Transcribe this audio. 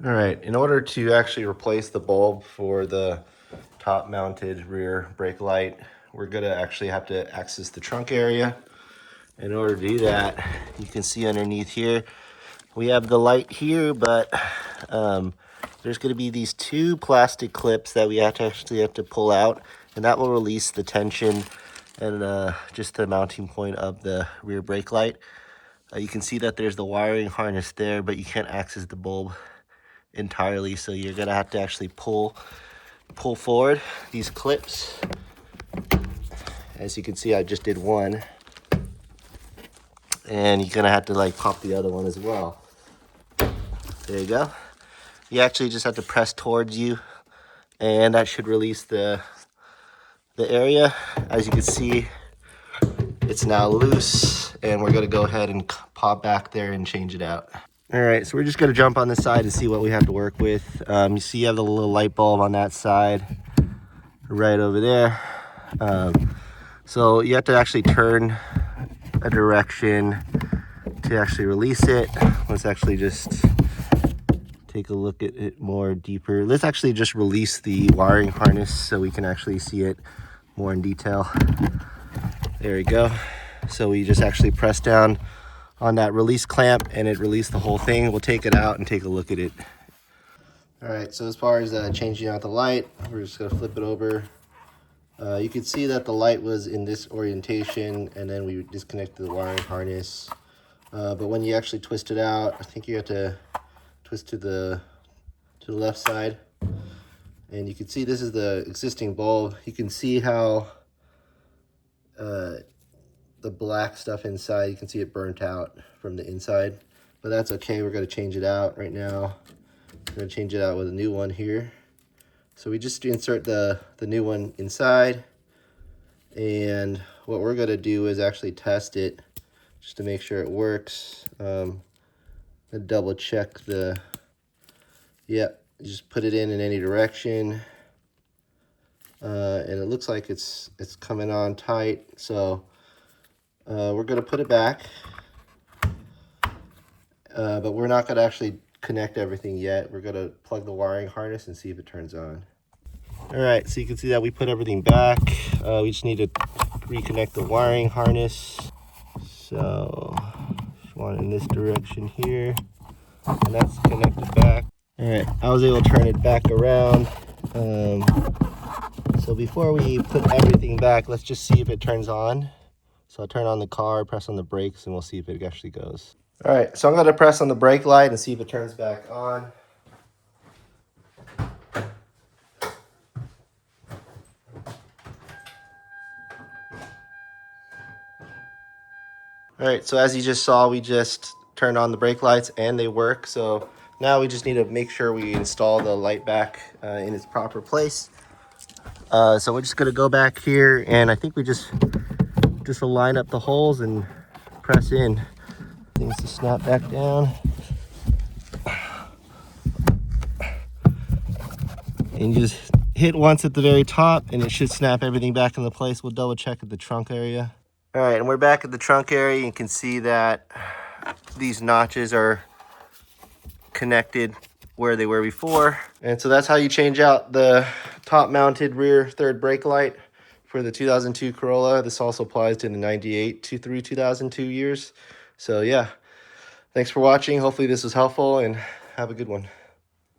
All right, in order to actually replace the bulb for the top mounted rear brake light, we're gonna actually have to access the trunk area. In order to do that, you can see underneath here, we have the light here, but there's gonna be these two plastic clips that we actually have to pull out, and that will release the tension and just the mounting point of the rear brake light. You can see that there's the wiring harness there, but you can't access the bulb entirely, so you're gonna have to actually pull forward these clips. As you can see, I just did one, and you're gonna have to like pop the other one as well. There you go. You actually just have to press towards you, and that should release the area. As you can see, it's now loose, and we're gonna go ahead and pop back there and change it out. All right, so we're just gonna jump on this side and see what we have to work with. You see you have the little light bulb on that side, right over there. So you have to actually turn a direction to actually release it. Let's actually just take a look at it more deeper. Let's actually just release the wiring harness so we can actually see it more in detail. There we go. So we just actually press down on that release clamp and it released the whole thing. We'll take it out and take a look at it. All right, so as far as changing out the light, we're just gonna flip it over. You can see that the light was in this orientation, and then we disconnected the wiring harness. But when you actually twist it out, I think you have to twist to the left side. And you can see this is the existing bulb. You can see how the black stuff inside, you can see it burnt out from the inside, but that's okay. We're going to change it out right now. We're going to change it out with a new one here. So we just insert the new one inside, and what we're going to do is actually test it just to make sure it works. And double check yep, just put it in any direction, and it looks like it's coming on tight. So we're going to put it back, but we're not going to actually connect everything yet. We're going to plug the wiring harness and see if it turns on. All right, so you can see that we put everything back. We just need to reconnect the wiring harness. So just one in this direction here, and that's connected back. All right, I was able to turn it back around. So before we put everything back, let's just see if it turns on. So I'll turn on the car, press on the brakes, and we'll see if it actually goes. All right, so I'm gonna press on the brake light and see if it turns back on. All right, so as you just saw, we just turned on the brake lights and they work. So now we just need to make sure we install the light back in its proper place. So we're just gonna go back here, and I think we just line up the holes and press in. Things to snap back down. And you just hit once at the very top and it should snap everything back into place. We'll double check at the trunk area. All right, and we're back at the trunk area. You can see that these notches are connected where they were before. And so that's how you change out the top mounted rear third brake light for the 2002 Corolla. This also applies to the 98 through 2002 years. So yeah, thanks for watching. Hopefully this was helpful, and have a good one.